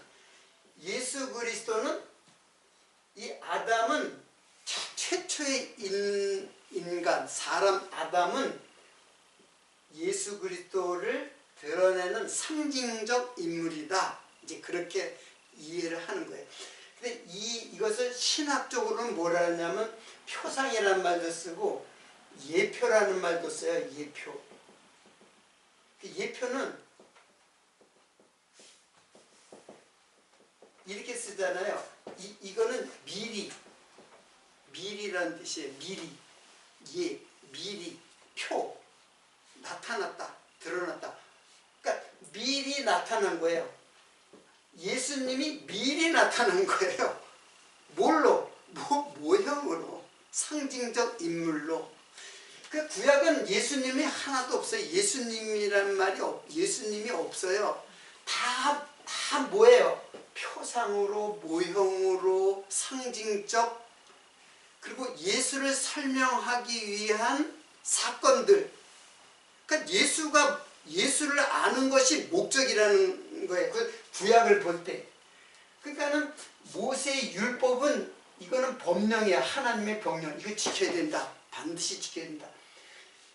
예수 그리스도는 이 아담은 최초의 인간, 사람 아담은 예수 그리스도를 드러내는 상징적 인물이다. 이제 그렇게 이해를 하는 거예요. 근데 이것을 신학적으로는 뭐라 하냐면 표상이라는 말도 쓰고 예표라는 말도 써요. 예표. 예표는 이렇게 쓰잖아요. 이거는 미리라는 뜻이에요. 미리, 표, 나타났다, 드러났다. 그러니까 미리 나타난 거예요. 예수님이 미리 나타난 거예요. 뭘로? 모형으로, 상징적 인물로. 그 구약은 예수님이 하나도 없어요. 예수님이란 말이 예수님이 없어요. 다 뭐예요? 표상으로, 모형으로, 상징적, 그리고 예수를 설명하기 위한 사건들. 그러니까 예수를 아는 것이 목적이라는 거예요. 그 구약을 볼 때. 그러니까는 모세의 율법은 이거는 법령이야. 하나님의 법령. 이거 지켜야 된다. 반드시 지켜야 된다.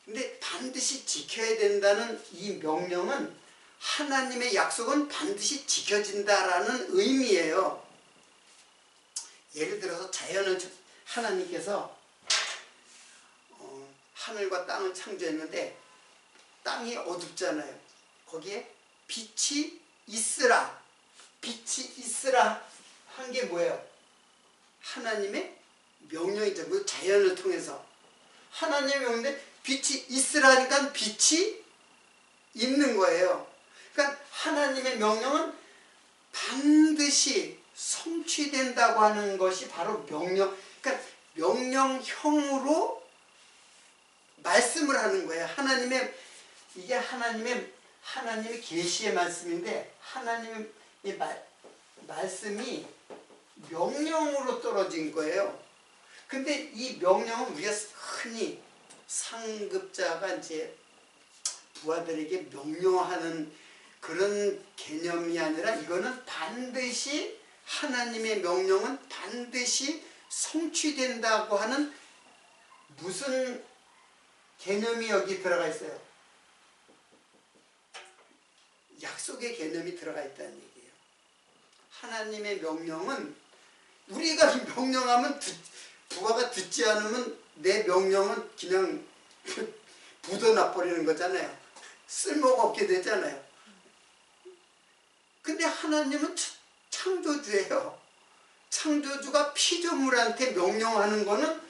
근데 반드시 지켜야 된다는 이 명령은 하나님의 약속은 반드시 지켜진다라는 의미예요. 예를 들어서 자연을 하나님께서 하늘과 땅을 창조했는데 땅이 어둡잖아요. 거기에 빛이 있으라. 빛이 있으라 한 게 뭐예요? 하나님의 명령이죠. 그 자연을 통해서. 하나님의 명령인데 빛이 있으라니까 빛이 있는 거예요. 그러니까 하나님의 명령은 반드시 성취된다고 하는 것이 바로 명령. 그러니까 명령형으로 말씀을 하는 거예요. 이게 하나님의 계시의 말씀인데 하나님의 말씀이 명령으로 떨어진 거예요. 근데 이 명령은 우리가 흔히 상급자가 이제 부하들에게 명령하는 그런 개념이 아니라 이거는 반드시 하나님의 명령은 반드시 성취된다고 하는 무슨 개념이 여기 들어가 있어요? 약속의 개념이 들어가 있다는 얘기예요. 하나님의 명령은 우리가 명령하면 부하가 듣지 않으면 내 명령은 그냥 묻어놔버리는 거잖아요. 쓸모가 없게 되잖아요. 근데 하나님은 창조주예요. 창조주가 피조물한테 명령하는 거는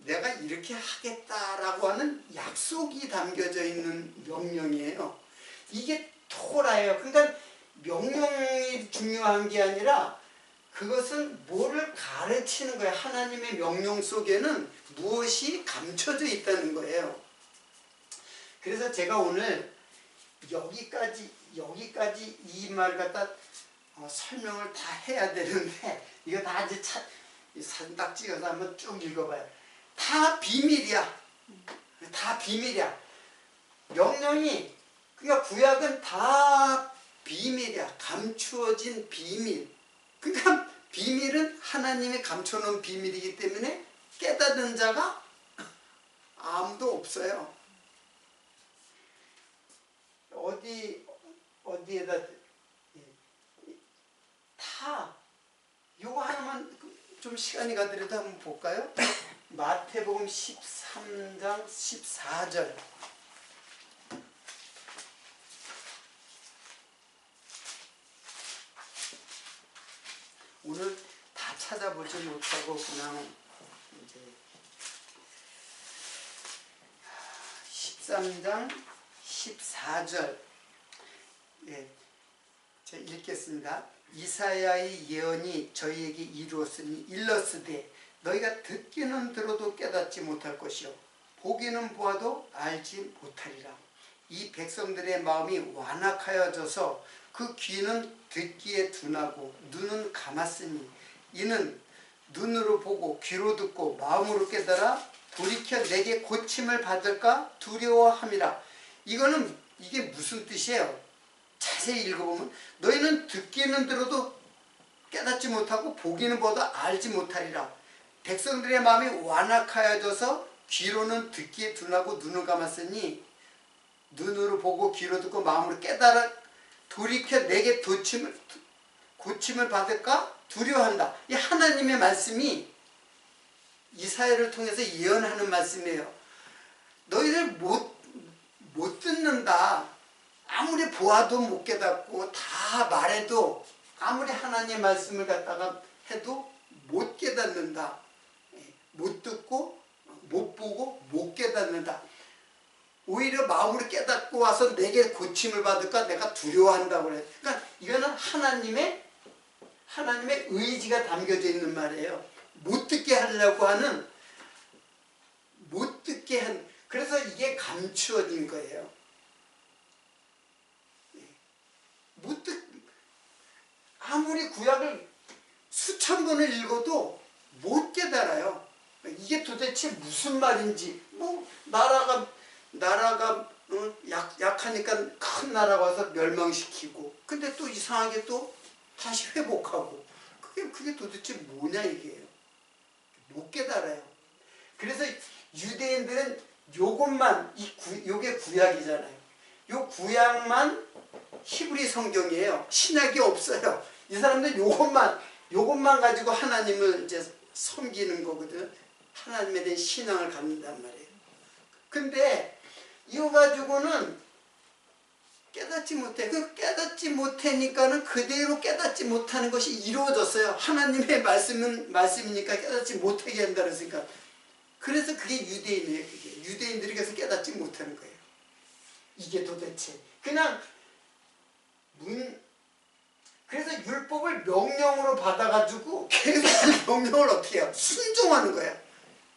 내가 이렇게 하겠다라고 하는 약속이 담겨져 있는 명령이에요. 이게 토라예요. 그러니까 명령이 중요한 게 아니라 그것은 뭐를 가르치는 거예요. 하나님의 명령 속에는 무엇이 감춰져 있다는 거예요. 그래서 제가 오늘 여기까지 이 말 갖다 설명을 다 해야 되는데 이거 다 이제 사진 딱 찍어서 한번 쭉 읽어봐요. 다 비밀이야. 다 비밀이야. 명령이 그러니까 구약은 다 비밀이야. 감추어진 비밀. 그러니까 비밀은 하나님이 감춰놓은 비밀이기 때문에 깨닫는 자가 아무도 없어요. 어디에다 다 요거 하나만 좀 시간이 가더라도 한번 볼까요? 마태복음 13장 14절. 오늘 다 찾아보지 못하고 그냥 이제 13장 14절. 예, 제가 읽겠습니다. 이사야의 예언이 저희에게 일렀으되 너희가 듣기는 들어도 깨닫지 못할 것이요 보기는 보아도 알지 못하리라. 이 백성들의 마음이 완악하여져서 그 귀는 듣기에 둔하고 눈은 감았으니 이는 눈으로 보고 귀로 듣고 마음으로 깨달아 돌이켜 내게 고침을 받을까 두려워함이라. 이게 무슨 뜻이에요? 자세히 읽어보면 너희는 듣기는 들어도 깨닫지 못하고 보기는 보아도 알지 못하리라. 백성들의 마음이 완악하여져서 귀로는 듣기에 둔하고 눈을 감았으니 눈으로 보고 귀로 듣고 마음으로 깨달아 돌이켜 내게 고침을 받을까 두려워한다. 이 하나님의 말씀이 이사야를 통해서 예언하는 말씀이에요. 너희들 못 듣는다. 아무리 보아도 못 깨닫고 다 말해도 아무리 하나님의 말씀을 갖다가 해도 못 깨닫는다. 못 듣고 못 보고 못 깨닫는다. 오히려 마음으로 깨닫고 와서 내게 고침을 받을까 내가 두려워한다고 그래요. 그러니까 이거는 하나님의 의지가 담겨져 있는 말이에요. 못 듣게 하려고 하는, 못 듣게 한, 그래서 이게 감추어진 거예요. 아무리 구약을 수천 번을 읽어도 못 깨달아요. 이게 도대체 무슨 말인지. 뭐 나라가 약하니까 큰 나라가 와서 멸망시키고, 근데 또 이상하게 또 다시 회복하고, 그게 도대체 뭐냐 이게요. 못 깨달아요. 그래서 유대인들은 요것만, 요게 구약이잖아요. 요 구약만 히브리 성경이에요. 신약이 없어요. 이 사람들 요것만 가지고 하나님을 이제 섬기는 거거든. 하나님에 대한 신앙을 갖는단 말이에요. 근데 이거 가지고는 깨닫지 못해. 깨닫지 못하니까는 그대로 깨닫지 못하는 것이 이루어졌어요. 하나님의 말씀이니까 깨닫지 못하게 한다 그랬으니까. 그래서 그게 유대인이에요. 그게 유대인들이 그래서 깨닫지 못하는 거예요. 이게 도대체 그냥 그래서 율법을 명령으로 받아가지고 계속 그 명령을 어떻게 해요? 순종하는 거예요.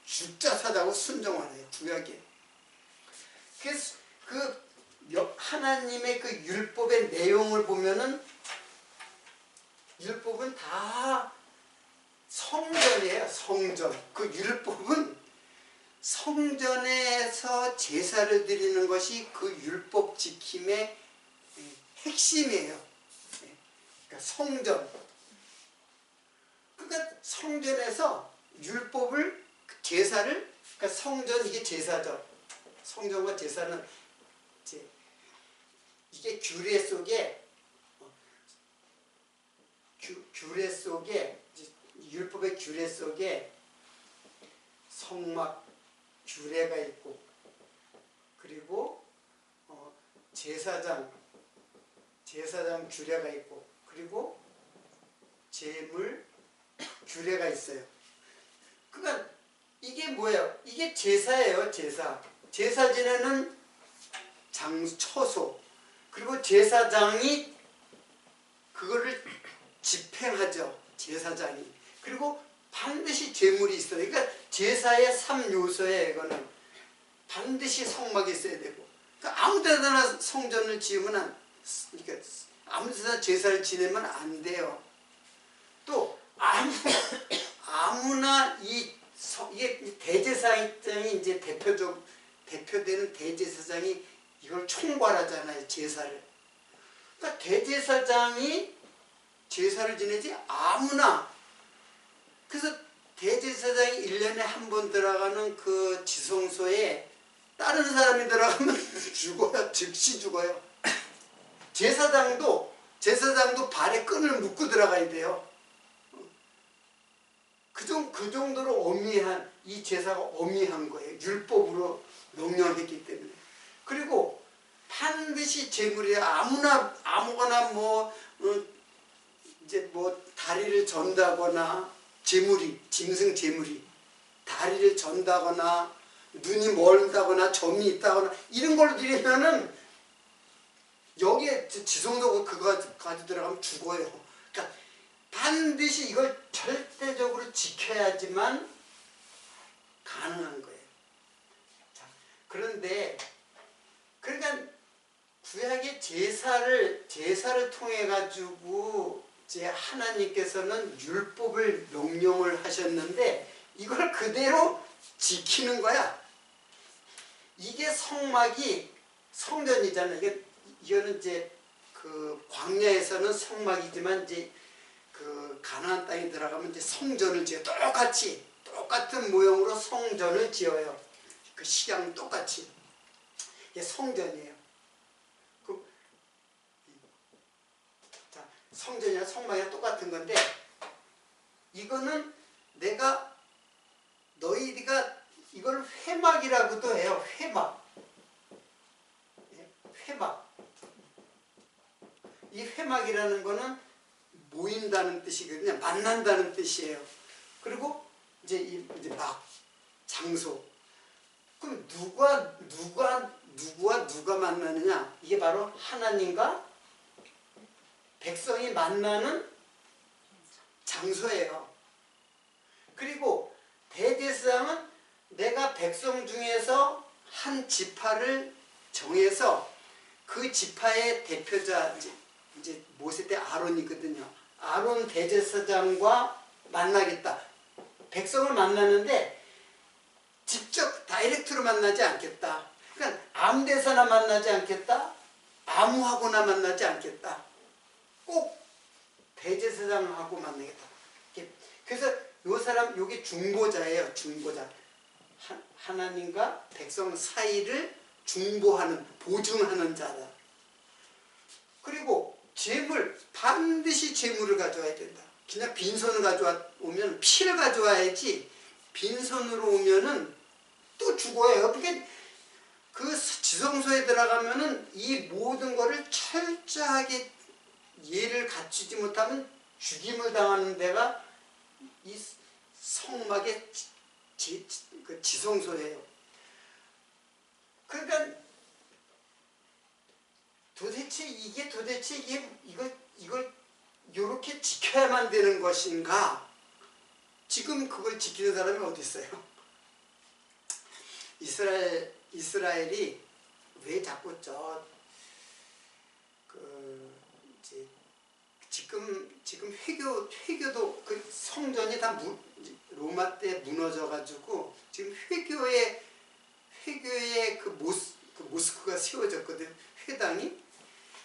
죽자 사자고 순종하는 거예요. 구약에. 그래서 하나님의 그 율법의 내용을 보면은 율법은 다 성전이에요. 성전. 그 율법은 성전에서 제사를 드리는 것이 그 율법 지킴의 핵심이에요. 그러니까 성전. 그러니까 성전에서 율법을, 제사를, 그러니까 성전, 이게 제사죠. 성전과 제사는 이게 규례 속에 율법의 규례 속에 성막 규례가 있고, 그리고 제사장 규례가 있고, 그리고 제물 규례가 있어요. 그러니까 이게 뭐예요? 이게 제사예요. 제사 지내는 처소, 그리고 제사장이 그거를 집행하죠. 제사장이. 그리고 반드시 제물이 있어요. 그러니까 제사의 3요소에 이거는 반드시 성막이 있어야 되고, 그러니까 아무 데나 성전을 지으면 그러니까 아무 데나 제사를 지내면 안 돼요. 또 아무나 이게 대제사장이 이제 대표되는 대제사장이 이걸 총괄하잖아요. 제사를. 그러니까 대제사장이 제사를 지내지 아무나 그래서 대제사장이 1년에 한 번 들어가는 그 지성소에 다른 사람이 들어가면 죽어요. 즉시 죽어요. 제사장도 발에 끈을 묶고 들어가야 돼요. 그 정도로 엄미한, 이 제사가 엄미한 거예요. 율법으로 명령했기 때문에. 그리고 반드시 제물이야. 아무거나 이제 다리를 전다거나 짐승 제물이 다리를 전다거나 눈이 멀다거나 점이 있다거나 이런 걸로 드리면은 여기에 지성소 그거 가지고 들어가면 죽어요. 그러니까 반드시 이걸 절대적으로 지켜야지만 가능한 거예요. 자, 그런데 그러니까 구약의 제사를 통해 가지고 이제 하나님께서는 율법을 명령을 하셨는데 이걸 그대로 지키는 거야. 이게 성막이 성전이잖아요. 이거는 이제 그 광야에서는 성막이지만 이제 그 가나안 땅에 들어가면 이제 성전을 지어 똑같은 모형으로 성전을 지어요. 그 식양은 똑같이. 이게 성전이에요. 성전이나 성막이랑 똑같은 건데 이거는 너희가 이걸 회막이라고도 해요. 회막. 이 회막이라는 거는 모인다는 뜻이거든요. 만난다는 뜻이에요. 그리고 이제 막 장소. 그럼 누가 만나느냐? 이게 바로 하나님과 백성이 만나는 장소예요. 그리고 대제사장은 내가 백성 중에서 한 지파를 정해서 그 지파의 대표자 이제 모세 때 아론이거든요. 아론 대제사장과 만나겠다. 백성을 만나는데 직접 다이렉트로 만나지 않겠다. 그러니까 아무 데서나 만나지 않겠다. 아무하고나 만나지 않겠다. 꼭 대제사장하고 만나겠다. 그래서 요 사람 요게 중보자예요. 중보자. 하나님과 백성 사이를 중보하는, 보증하는 자다. 그리고 반드시 제물을 가져와야 된다. 그냥 빈손을 가져오면 피를 가져와야지 빈손으로 오면은 또 죽어요. 그러니까 그 지성소에 들어가면은 이 모든 거를 철저하게 예를 갖추지 못하면 죽임을 당하는 데가 이 성막의 그 지성소예요. 그러니까 도대체 이걸 요렇게 지켜야만 되는 것인가? 지금 그걸 지키는 사람이 어디 있어요? 이스라엘이 왜 자꾸 지금 회교도 그 성전이 다 로마 때 무너져 가지고 지금 회교의 그 모스크가 세워졌거든. 회당이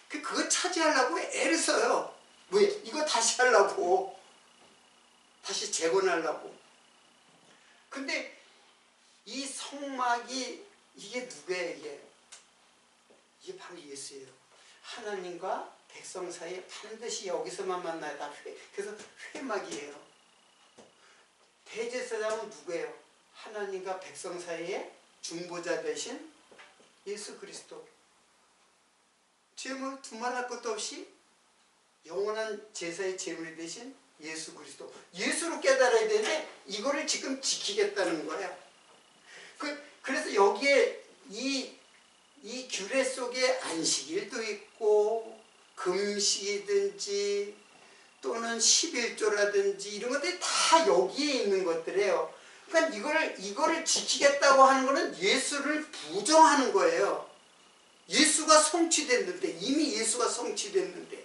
그거 차지하려고 애를 써요. 왜? 이거 다시 하려고, 다시 재건하려고. 근데 이 성막이 이게 누구예요? 이게 바로 예수예요. 하나님과 백성 사이에 반드시 여기서만 만나야 그래서 회막이에요. 대제사장은 누구예요? 하나님과 백성 사이에 중보자 대신 예수 그리스도. 제물 두말할 것도 없이 영원한 제사의 제물이 되신 예수 그리스도. 예수로 깨달아야 되는데 이거를 지금 지키겠다는 거야. 그래서 여기에 이 규례 속에 안식일도 있고 금식이든지 또는 11조라든지 이런 것들이 다 여기에 있는 것들이에요. 그러니까 이거를 지키겠다고 하는 거는 예수를 부정하는 거예요. 예수가 성취됐는데, 이미 예수가 성취됐는데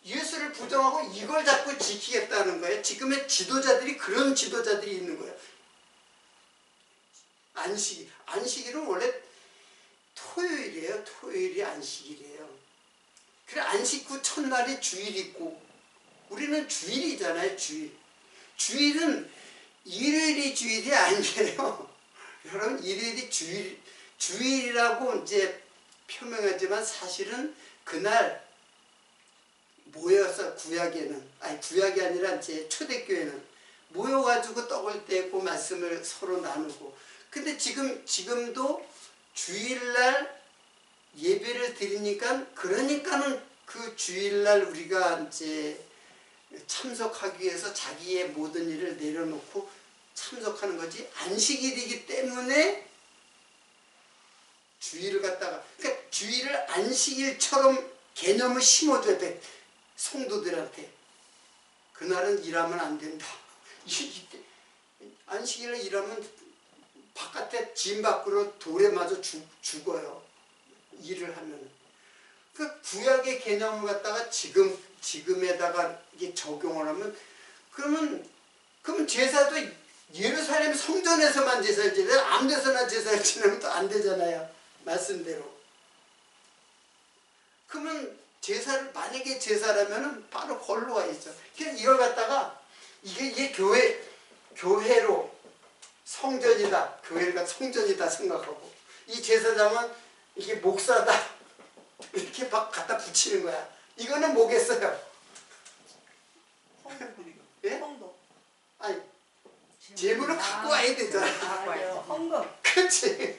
예수를 부정하고 이걸 자꾸 지키겠다는 거예요. 지금의 지도자들이 그런 지도자들이 있는 거예요. 안식일은 원래 토요일이에요. 토요일이 안식일이에요. 그래 안식 후 첫날이 주일 있고 우리는 주일이잖아요. 주일은 일요일이 주일이 아니에요. 여러분, 일요일이 주일이라고 이제 표명하지만 사실은 그날 모여서 구약이 아니라 이제 초대교회는 모여가지고 떡을 떼고 말씀을 서로 나누고, 근데 지금도 주일날 예배를 드리니까, 그러니까는 그 주일날 우리가 이제 참석하기 위해서 자기의 모든 일을 내려놓고 참석하는 거지, 안식일이기 때문에 주일을 갖다가, 그러니까 주일을 안식일처럼 개념을 심어줘야 돼. 성도들한테 그날은 일하면 안 된다. 안식일에 일하면 바깥에 진 밖으로 돌에 맞아 죽어요. 일을 하면. 그 구약의 개념을 갖다가 지금에다가 이게 적용을 하면, 그러면 제사도 예루살렘 성전에서만 제사를 지내요. 아무 데서나 제사를 지내면 또 안 되잖아요. 말씀대로. 그러면 만약에 제사라면은 바로 걸로 가 있죠. 그래서 이걸 갖다가 이게 교회로 성전이다. 교회가 성전이다 생각하고, 이 제사장은 이게 목사다. 이렇게 막 갖다 붙이는 거야. 이거는 뭐겠어요? 예? 헌금. 아니, 재물을 갖고 와야 되잖아. 헌금. 그렇지.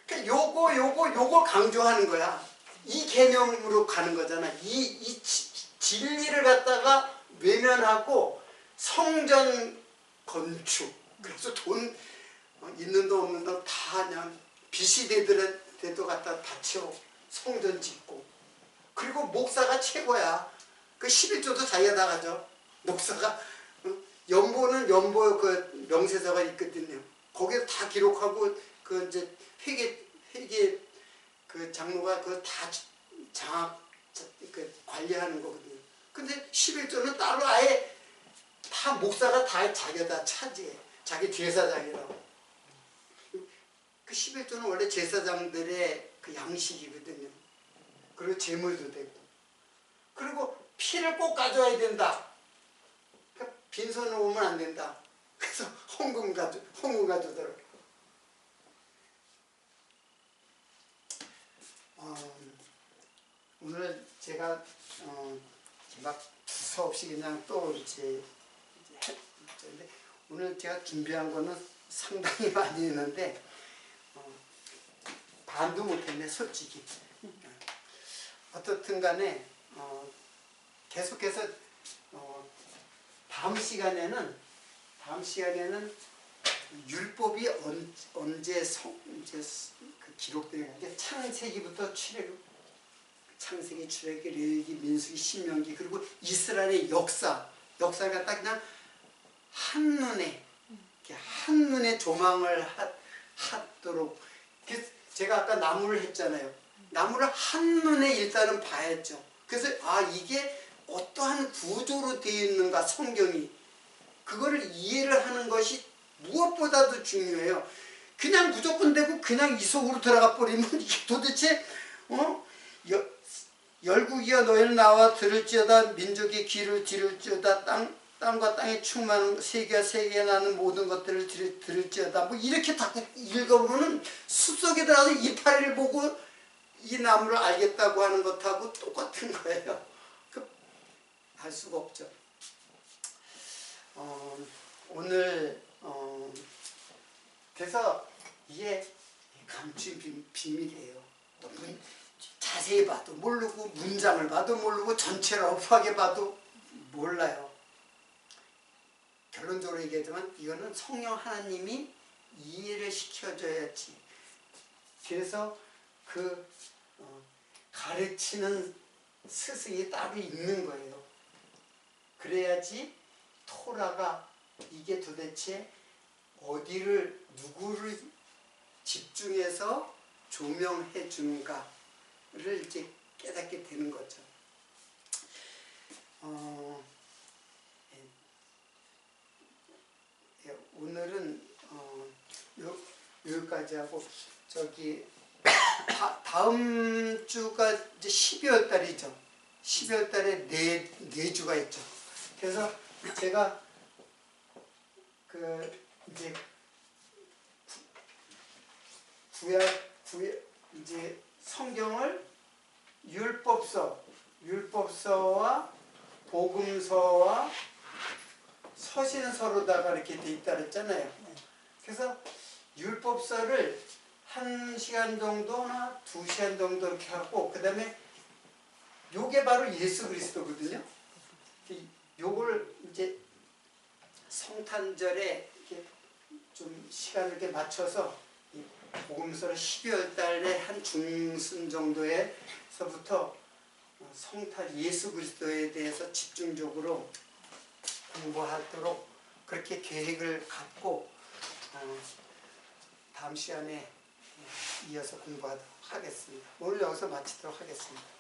그러니까 요거 강조하는 거야. 이 개념으로 가는 거잖아. 이 진리를 갖다가 외면하고 성전 건축, 그래서 돈 있는 돈 없는 돈 다 그냥 빚이 되도 갖다 바쳐 성전 짓고, 그리고 목사가 최고야. 그 11조도 자기가 나가죠. 목사가 연보는 연보 그 명세서가 있거든요. 거기에 다 기록하고, 그 이제 회계 그 장로가 그거 다 관리하는 거거든요. 근데 11조는 따로 아예 다 목사가 다 자기가 차지해. 자기 제사장이라고. 그 11조는 원래 제사장들의 그 양식이거든요. 그리고 제물도 되고. 그리고 피를 꼭 가져와야 된다. 그러니까 빈손으로 오면 안 된다. 그래서 헌금 가져오더라고. 오늘 제가 막 수없이 그냥 또 이제 했는데, 오늘 제가 준비한 거는 상당히 많이 있는데 반도 못했네, 솔직히. 어떻든 간에 계속해서 다음 시간에는 율법이 언제 그 기록되는, 창세기부터 창세기, 출애굽기, 레위기, 민수기, 신명기, 그리고 이스라엘의 역사를 갖다 그냥 한눈에 조망을 하도록. 제가 아까 나무를 했잖아요. 나무를 한눈에 일단은 봐야죠. 그래서 이게 어떠한 구조로 되어 있는가, 성경이. 그거를 이해를 하는 것이 무엇보다도 중요해요. 그냥 무조건 되고 그냥 이 속으로 들어가 버리면 이게 도대체 열국이여 너희는 나와 들을지어다, 민족의 귀를 들을지어다, 땅과 땅에 충만한 세계와 세계에 나는 모든 것들을 들을지어다, 뭐 이렇게 다 읽어보면 숲속에 들어가서 이파리를 보고 이 나무를 알겠다고 하는 것하고 똑같은 거예요. 알 수가 없죠. 오늘 그래서 이게 감추인 비밀이에요. 자세히 봐도 모르고, 문장을 봐도 모르고, 전체를 업하게 봐도 몰라요. 결론적으로 얘기하지만 이거는 성령 하나님이 이해를 시켜줘야지. 그래서 가르치는 스승이 따로 있는 거예요. 그래야지 토라가 이게 도대체 누구를 집중해서 조명해 주는가를 이제 깨닫게 되는 거죠. 오늘은 여기까지 하고, 다음 주가 이제 12월 달이죠. 12월 달에 네 주가 있죠. 그래서 제가 그 이제 이제 성경을 율법서와 복음서와 서신서로다가 이렇게 돼 있다 그랬잖아요. 그래서 율법서를 1시간 정도나 2시간 정도 이렇게 하고, 그 다음에 요게 바로 예수 그리스도거든요. 요걸 이제 성탄절에 이렇게 좀 시간을 이렇게 맞춰서 이 복음서를 12월 달에 한 중순 정도에서부터 성탄 예수 그리스도에 대해서 집중적으로 공부하도록 그렇게 계획을 갖고 다음 시간에 이어서 공부하도록 하겠습니다. 오늘 여기서 마치도록 하겠습니다.